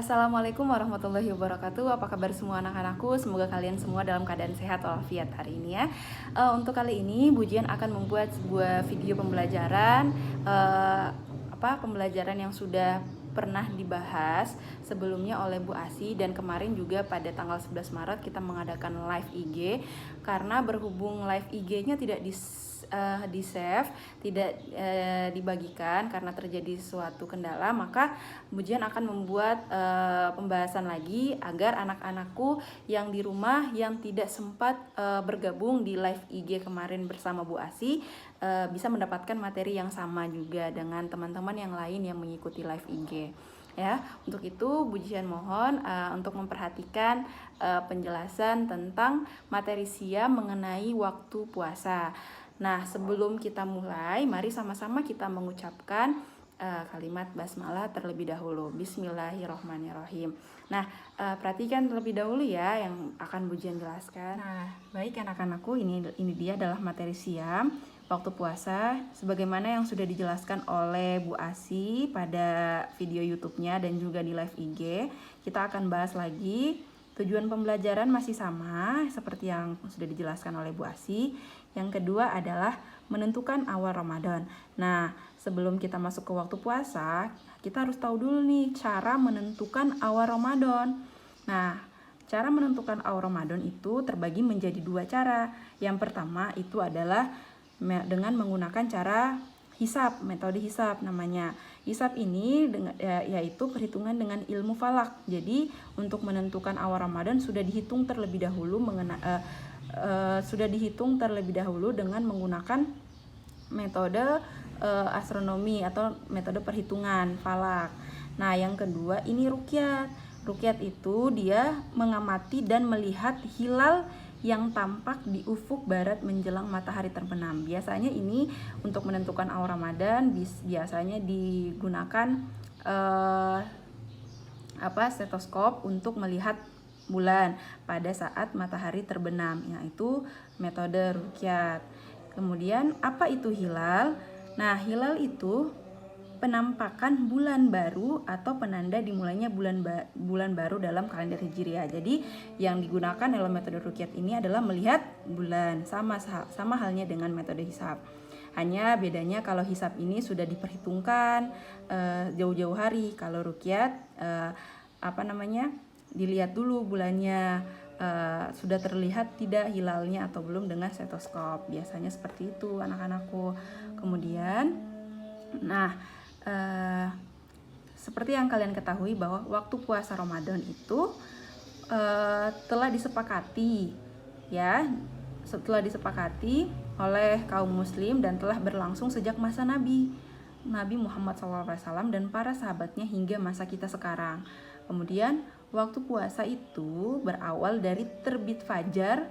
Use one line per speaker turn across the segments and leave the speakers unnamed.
Assalamualaikum warahmatullahi wabarakatuh. Apa kabar semua anak-anakku? Semoga kalian semua dalam keadaan sehat walafiat hari ini ya. Untuk kali ini Bujian akan membuat sebuah video pembelajaran pembelajaran yang sudah pernah dibahas sebelumnya oleh Bu Asi, dan kemarin juga pada tanggal 11 Maret kita mengadakan live IG. Karena berhubung live IG-nya tidak di save, tidak dibagikan karena terjadi suatu kendala, maka Bujian akan membuat pembahasan lagi agar anak-anakku yang di rumah yang tidak sempat bergabung di live IG kemarin bersama Bu Asi bisa mendapatkan materi yang sama juga dengan teman-teman yang lain yang mengikuti live IG. Ya, untuk itu Bujian mohon untuk memperhatikan penjelasan tentang materi siam mengenai waktu puasa. Nah, sebelum kita mulai, mari sama-sama kita mengucapkan kalimat basmalah terlebih dahulu. Bismillahirrohmanirrohim. Nah, perhatikan terlebih dahulu ya yang akan Bujian jelaskan. Nah, baik anak-anakku, ini dia adalah materi siam waktu puasa sebagaimana yang sudah dijelaskan oleh Bu Asi pada video YouTube-nya dan juga di live IG. Kita akan bahas lagi. Tujuan pembelajaran masih sama seperti yang sudah dijelaskan oleh Bu Asi. Yang kedua adalah menentukan awal Ramadan. Nah, sebelum kita masuk ke waktu puasa, kita harus tahu dulu nih cara menentukan awal Ramadan. Nah, cara menentukan awal Ramadan itu terbagi menjadi dua cara. Yang pertama itu adalah dengan menggunakan cara hisab, metode hisab namanya. Hisab ini yaitu perhitungan dengan ilmu falak. Jadi untuk menentukan awal Ramadan sudah dihitung terlebih dahulu dengan menggunakan metode astronomi atau metode perhitungan falak. Nah, yang kedua ini ruqyat. Ruqyat itu dia mengamati dan melihat hilal yang tampak di ufuk barat menjelang matahari terbenam. Biasanya ini untuk menentukan awal Ramadan biasanya digunakan stetoskop untuk melihat bulan pada saat matahari terbenam, yaitu metode ruqyat. Kemudian apa itu hilal? Nah, hilal itu penampakan bulan baru atau penanda dimulainya bulan baru dalam kalender Hijriah. Jadi yang digunakan dalam metode ruqyat ini adalah melihat bulan, sama halnya dengan metode hisab. Hanya bedanya kalau hisab ini sudah diperhitungkan jauh-jauh hari. Kalau ruqyat dilihat dulu bulannya sudah terlihat tidak hilalnya atau belum dengan stetoskop. Biasanya seperti itu anak-anakku. Kemudian seperti yang kalian ketahui bahwa waktu puasa Ramadan itu telah disepakati oleh kaum muslim dan telah berlangsung sejak masa Nabi Muhammad SAW dan para sahabatnya hingga masa kita sekarang. Kemudian waktu puasa itu berawal dari terbit fajar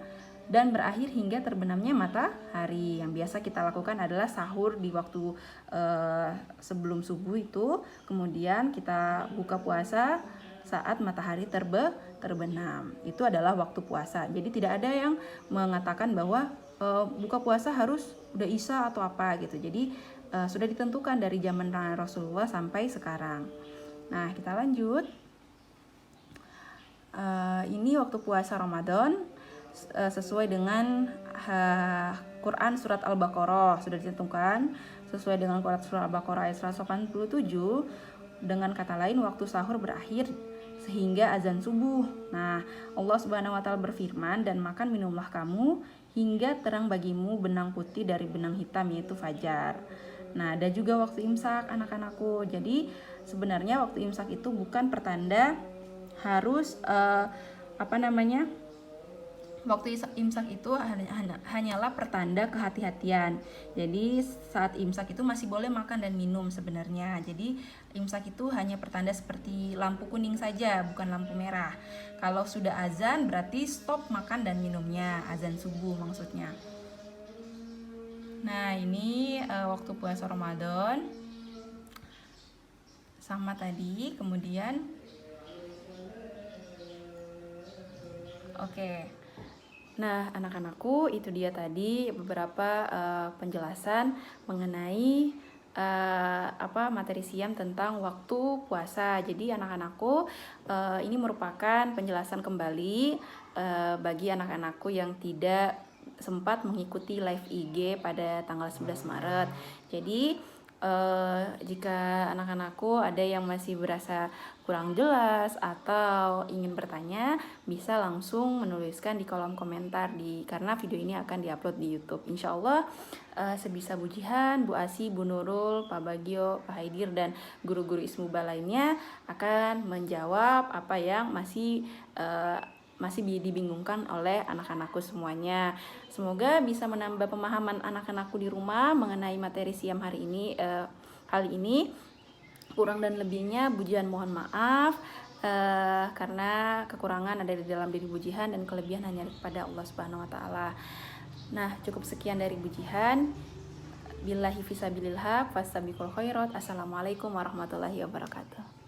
dan berakhir hingga terbenamnya matahari. Yang biasa kita lakukan adalah sahur di waktu sebelum subuh itu. Kemudian kita buka puasa saat matahari terbenam. Itu adalah waktu puasa. Jadi tidak ada yang mengatakan bahwa buka puasa harus udah isya atau apa gitu. Jadi sudah ditentukan dari zaman Rasulullah sampai sekarang. Nah, kita lanjut. Ini waktu puasa Ramadan sesuai dengan Quran surat Al-Baqarah sudah ditentukan sesuai dengan Quran surat Al-Baqarah ayat 187 dengan kata lain waktu sahur berakhir sehingga azan subuh. Nah, Allah Subhanahu wa taala berfirman, dan makan minumlah kamu hingga terang bagimu benang putih dari benang hitam yaitu fajar. Nah, ada juga waktu imsak anak-anakku. Jadi sebenarnya waktu imsak itu bukan pertanda harus waktu imsak itu hanyalah pertanda kehati-hatian. Jadi saat imsak itu masih boleh makan dan minum sebenarnya. Jadi imsak itu hanya pertanda seperti lampu kuning saja, bukan lampu merah. Kalau sudah azan berarti stop makan dan minumnya, azan subuh maksudnya. Nah, ini waktu puasa Ramadan sama tadi. Kemudian Nah, anak-anakku, itu dia tadi beberapa penjelasan mengenai materi siam tentang waktu puasa. Jadi anak-anakku, ini merupakan penjelasan kembali bagi anak-anakku yang tidak sempat mengikuti live IG pada tanggal 11 Maret. Jadi jika anak-anakku ada yang masih berasa kurang jelas atau ingin bertanya, bisa langsung menuliskan di kolom komentar karena video ini akan diupload di YouTube. Insya Allah sebisa Bu Jihan, Bu Asi, Bu Nurul, Pak Bagio, Pak Haidir, dan guru-guru Ismuba lainnya akan menjawab apa yang masih dibingungkan oleh anak-anakku semuanya. Semoga bisa menambah pemahaman anak-anakku di rumah mengenai materi siam hari ini. Kurang dan lebihnya Bu Jihan mohon maaf, karena kekurangan ada di dalam diri Bu Jihan dan kelebihan hanya kepada Allah Subhanahu wa taala. Nah, cukup sekian dari Bu Jihan. Billahi fisabilillah, fastabiqul khairat. Assalamualaikum warahmatullahi wabarakatuh.